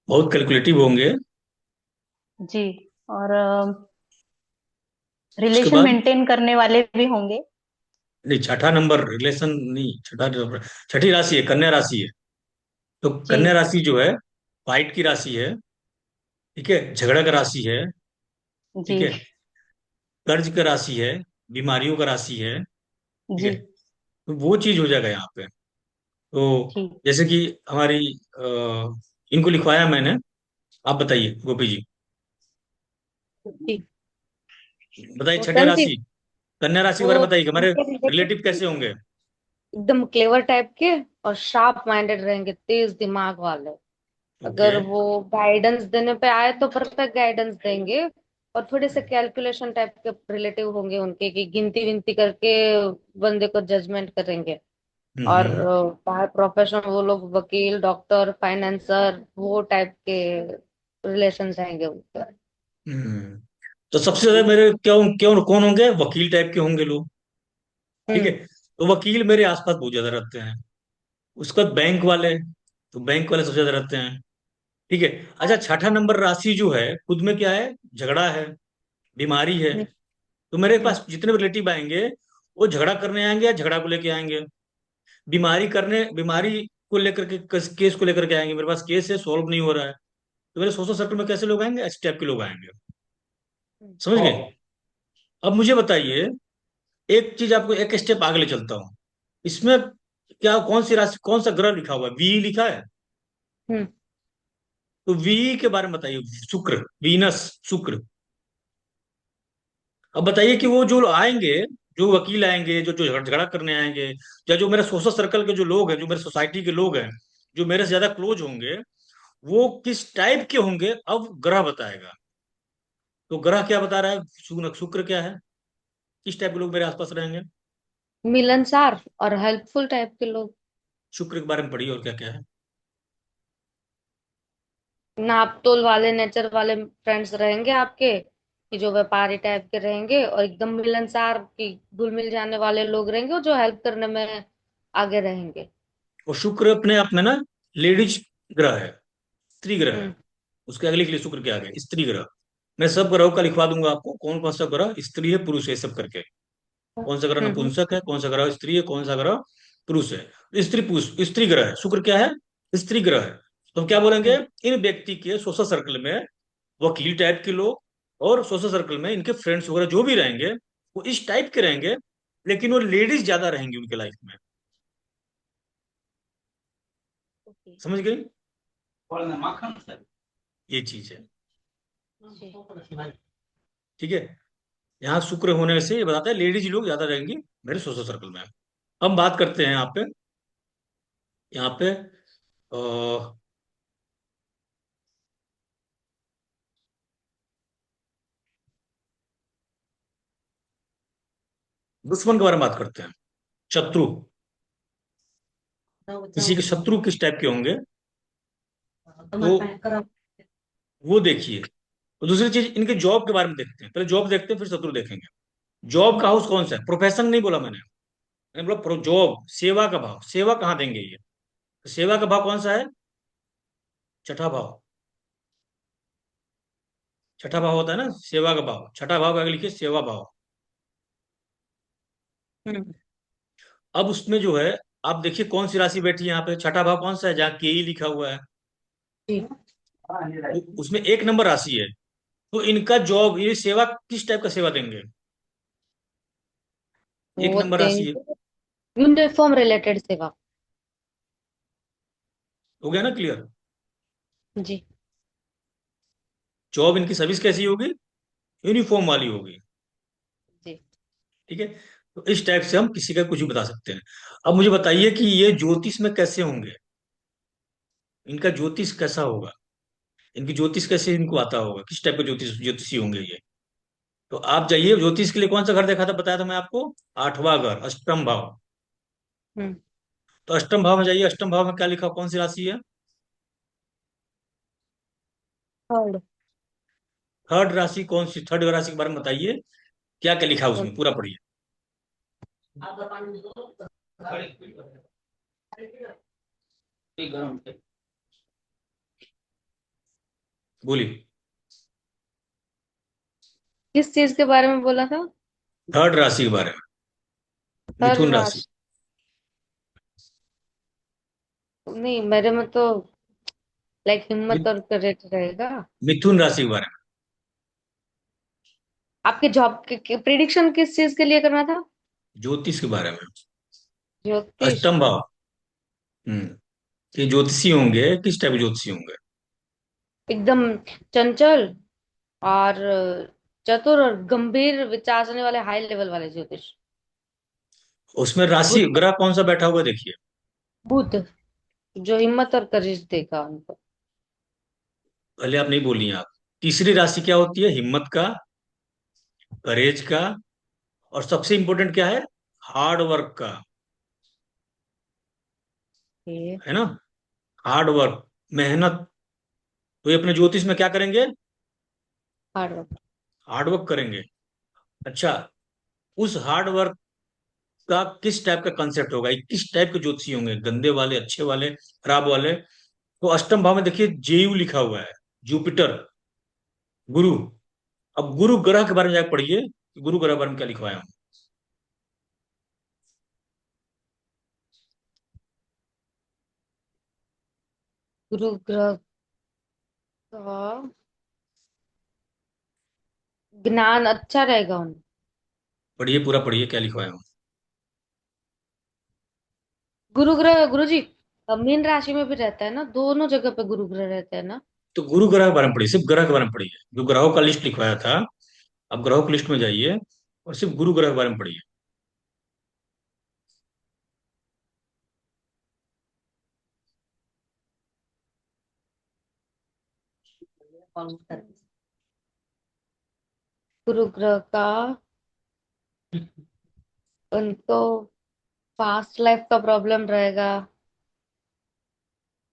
बहुत कैलकुलेटिव होंगे।
जी। और
उसके
रिलेशन
बाद
मेंटेन करने वाले भी होंगे।
नहीं, छठा नंबर रिलेशन नहीं, छठा नंबर छठी राशि है, कन्या राशि है। तो कन्या
जी।
राशि जो है फाइट की राशि है, ठीक है, झगड़ा का राशि है, ठीक
जी।
है, कर्ज का राशि है, बीमारियों का राशि है, ठीक
जी।
है। तो वो चीज हो जाएगा यहाँ पे। तो
ठीक।
जैसे कि हमारी इनको लिखवाया मैंने, आप बताइए गोपी जी,
जी।
बताइए
वो
छठे
कौन सी?
राशि, कन्या राशि के
वो
बारे में बताइए कि हमारे
उनके
रिलेटिव
रिलेटिव
कैसे होंगे।
एकदम क्लेवर टाइप के और शार्प माइंडेड रहेंगे, तेज दिमाग वाले।
ओके।
अगर वो गाइडेंस देने पे आए तो परफेक्ट गाइडेंस देंगे। और थोड़े से कैलकुलेशन टाइप के रिलेटिव होंगे उनके, कि गिनती विनती करके बंदे को जजमेंट करेंगे। और
हम्म।
बाहर प्रोफेशन वो लोग वकील, डॉक्टर, फाइनेंसर, वो टाइप के रिलेशन रहेंगे उनके।
हम्म। तो सबसे ज्यादा मेरे क्यों क्यों कौन होंगे, वकील टाइप के होंगे लोग, ठीक है।
हम्म।
तो वकील मेरे आसपास बहुत ज्यादा रहते हैं। उसके बाद बैंक वाले, तो बैंक वाले सबसे ज्यादा रहते हैं, ठीक है। अच्छा, छठा नंबर राशि जो है खुद में क्या है, झगड़ा है, बीमारी है।
हम्म।
तो मेरे
हम्म।
पास जितने भी रिलेटिव आएंगे वो झगड़ा करने आएंगे या झगड़ा को लेके आएंगे, बीमारी को लेकर के, केस को लेकर के आएंगे, मेरे पास केस है सॉल्व नहीं हो रहा है। तो मेरे सोशल सर्कल में कैसे लोग आएंगे, इस टाइप के लोग आएंगे,
हम्म।
समझ गए। अब मुझे बताइए, एक चीज आपको एक स्टेप आगे ले चलता हूँ, इसमें क्या, कौन सी राशि, कौन सा ग्रह लिखा हुआ है, वी लिखा है।
हम्म।
तो वी के बारे में बताइए, शुक्र, वीनस, शुक्र। अब बताइए कि वो जो आएंगे, जो वकील आएंगे, जो जो झगड़ा करने आएंगे, या जो मेरे सोशल सर्कल के जो लोग हैं, जो मेरे सोसाइटी के लोग हैं, जो मेरे से ज्यादा क्लोज होंगे, वो किस टाइप के होंगे, अब ग्रह बताएगा। तो ग्रह क्या बता रहा है, शुक्र, शुक्र क्या है, किस टाइप के लोग मेरे आसपास रहेंगे।
मिलनसार और हेल्पफुल टाइप के लोग।
शुक्र के बारे में पढ़िए और क्या क्या है।
नाप तोल वाले नेचर वाले फ्रेंड्स रहेंगे आपके, कि जो व्यापारी टाइप के रहेंगे, और एकदम मिलनसार की घुल मिल जाने वाले लोग रहेंगे, और जो हेल्प करने में आगे रहेंगे।
और शुक्र अपने आप में ना लेडीज ग्रह है, स्त्री ग्रह है।
हम्म।
उसके आगे लिख लिया शुक्र के आगे स्त्री ग्रह। मैं सब ग्रहों का लिखवा दूंगा आपको, कौन कौन सा ग्रह स्त्री है पुरुष है, सब करके। कौन सा ग्रह
हम्म।
नपुंसक है, कौन सा ग्रह स्त्री है, कौन सा ग्रह पुरुष है। स्त्री पुरुष, स्त्री ग्रह है, शुक्र क्या है, स्त्री ग्रह है। तो हम क्या बोलेंगे,
हम्म।
इन व्यक्ति के सोशल सर्कल में वकील टाइप के लोग, और सोशल सर्कल में इनके फ्रेंड्स वगैरह जो भी रहेंगे, वो इस टाइप के रहेंगे, लेकिन वो लेडीज ज्यादा रहेंगी उनके लाइफ में,
ओके।
समझ गई, ये चीज है,
जी।
ठीक है। यहाँ शुक्र होने से ये बताता है लेडीज लोग ज्यादा रहेंगी मेरे सोशल सर्कल में। हम बात करते हैं यहाँ पे दुश्मन के बारे में बात करते हैं, शत्रु, किसी के शत्रु किस टाइप के होंगे, तो वो देखिए। और दूसरी चीज, इनके जॉब के बारे में देखते हैं, पहले जॉब देखते हैं फिर शत्रु देखेंगे। जॉब का हाउस कौन सा है, प्रोफेशन नहीं बोला मैंने बोला जॉब, सेवा का भाव, सेवा कहाँ देंगे ये, तो सेवा का भाव कौन सा है, छठा भाव। छठा भाव होता है ना सेवा का भाव, छठा भाव आगे लिखिए सेवा भाव।
हम्म।
अब उसमें जो है, आप देखिए कौन सी राशि बैठी है यहाँ पे, छठा भाव कौन सा है, जहाँ के ही लिखा हुआ है,
जी।
उसमें एक नंबर राशि है। तो इनका जॉब, ये सेवा किस टाइप का सेवा देंगे, एक
वो
नंबर राशि है।
देंगे यूनिफॉर्म रिलेटेड सेवा।
हो गया ना क्लियर।
जी।
जॉब इनकी सर्विस कैसी होगी, यूनिफॉर्म वाली होगी,
जी।
ठीक है। तो इस टाइप से हम किसी का कुछ भी बता सकते हैं। अब मुझे बताइए कि ये ज्योतिष में कैसे होंगे, इनका ज्योतिष कैसा होगा, इनकी ज्योतिष कैसे इनको आता होगा, किस टाइप का ज्योतिषी होंगे ये। तो आप जाइए, ज्योतिष के लिए कौन सा घर देखा था, बताया था मैं आपको, आठवां घर, अष्टम भाव।
हम्म।
तो अष्टम भाव में जाइए, अष्टम भाव में क्या लिखा, कौन सी राशि है,
थर्ड।
थर्ड राशि कौन सी, थर्ड राशि के बारे में बताइए, क्या क्या लिखा है उसमें, पूरा पढ़िए, बोलिए।
किस चीज के बारे में बोला था?
थर्ड राशि के बारे में।
हर
मिथुन राशि।
राशि। नहीं, मेरे में तो लाइक हिम्मत
मि-
और करेज रहेगा।
मिथुन राशि के बारे में।
आपके जॉब के प्रिडिक्शन किस चीज के लिए करना था?
ज्योतिष के बारे में।
ज्योतिष।
अष्टम भाव। हम्म। ये ज्योतिषी होंगे, किस टाइप के ज्योतिषी होंगे?
एकदम चंचल और चतुर और गंभीर विचार करने वाले, हाई लेवल वाले ज्योतिष।
उसमें राशि
बुध।
ग्रह कौन सा बैठा हुआ है, देखिए।
बुध, जो हिम्मत और करेज देगा उनको।
पहले आप नहीं बोलिए आप। तीसरी राशि क्या होती है? हिम्मत का, करेज का, और सबसे इंपॉर्टेंट क्या है? हार्ड वर्क का।
ये
है ना? हार्ड वर्क, मेहनत। तो ये अपने ज्योतिष में क्या करेंगे?
Hard work.
हार्ड वर्क करेंगे। अच्छा, उस हार्ड वर्क का किस टाइप का कंसेप्ट होगा? ये किस टाइप के ज्योतिषी होंगे? गंदे वाले, अच्छे वाले, खराब वाले? तो अष्टम भाव में देखिए जेयू लिखा हुआ है, जुपिटर, गुरु। अब गुरु ग्रह के बारे में जाकर पढ़िए कि गुरु ग्रह के बारे में क्या लिखवाया हूं।
गुरु ग्रह का ज्ञान अच्छा रहेगा उन्हें।
पढ़िए, पूरा पढ़िए क्या लिखवाया हूं।
गुरु ग्रह, गुरु जी, मीन राशि में भी रहता है ना, दोनों जगह पे गुरु ग्रह रहते हैं ना।
तो गुरु ग्रह के बारे में पढ़िए, सिर्फ ग्रह के बारे में पढ़िए। जो ग्रहों का लिस्ट लिखवाया था, अब ग्रहों की लिस्ट में जाइए और सिर्फ गुरु ग्रह के बारे में पढ़िए।
गुरु ग्रह का उनको पास्ट लाइफ का प्रॉब्लम रहेगा,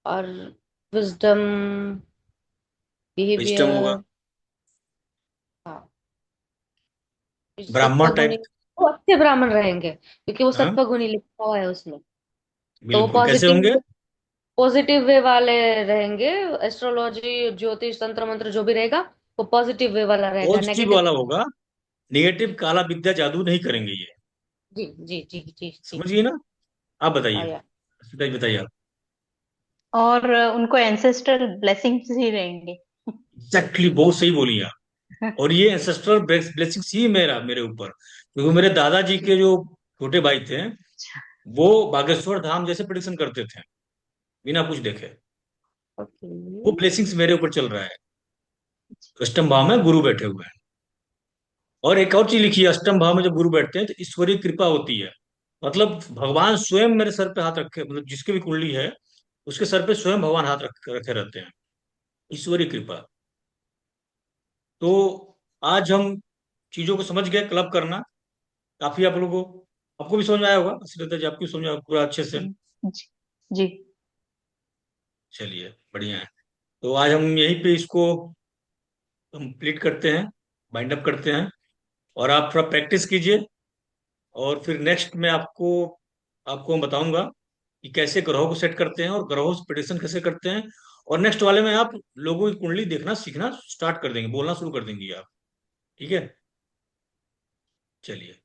और विजडम,
विजडम होगा।
बिहेवियर। हाँ,
ब्राह्मण
सत्वगुणी।
टाइप।
वो अच्छे ब्राह्मण रहेंगे क्योंकि वो
हाँ,
सत्वगुणी लिखा हुआ है उसमें। तो वो
बिल्कुल। कैसे
पॉजिटिव,
होंगे?
पॉजिटिव वे वाले रहेंगे। एस्ट्रोलॉजी, ज्योतिष, तंत्र मंत्र जो भी रहेगा, वो पॉजिटिव वे वाला रहेगा,
पॉजिटिव
नेगेटिव।
वाला होगा। नेगेटिव काला विद्या जादू नहीं करेंगे ये।
जी जी जी जी जी।
समझिए ना? आप बताइए,
आया।
सीधा ही बताइए आप।
और उनको एंसेस्ट्रल ब्लेसिंग्स ही रहेंगे।
एग्जैक्टली, बहुत सही बोली आप। और ये एंसेस्ट्रल ब्लेसिंग्स ही मेरा मेरे ऊपर, क्योंकि मेरे दादाजी के जो छोटे भाई थे, वो बागेश्वर धाम जैसे प्रिडिक्शन करते थे, बिना कुछ देखे।
ओके।
वो ब्लेसिंग्स मेरे ऊपर चल रहा है। अष्टम भाव में गुरु बैठे हुए हैं। और एक और चीज लिखिए, अष्टम भाव में जब गुरु बैठते हैं तो ईश्वरीय कृपा होती है। मतलब भगवान स्वयं मेरे सर पे हाथ रखे, मतलब जिसकी भी कुंडली है उसके सर पे स्वयं भगवान हाथ रखे रहते हैं। ईश्वरीय कृपा। तो आज हम चीजों को समझ गए, क्लब करना। काफी आप लोगों को, आपको भी समझ में आया होगा, श्रीलता जी, आपको भी समझ में आया होगा पूरा अच्छे से।
जी जी।
चलिए, बढ़िया है। तो आज हम यहीं पे इसको कंप्लीट करते हैं, बाइंड अप करते हैं। और आप थोड़ा प्रैक्टिस कीजिए, और फिर नेक्स्ट में आपको आपको मैं बताऊंगा कि कैसे ग्रहों को सेट करते हैं और ग्रहों से प्रेडिक्शन कैसे करते हैं। और नेक्स्ट वाले में आप लोगों की कुंडली देखना सीखना स्टार्ट कर देंगे, बोलना शुरू कर देंगे आप। ठीक है? चलिए।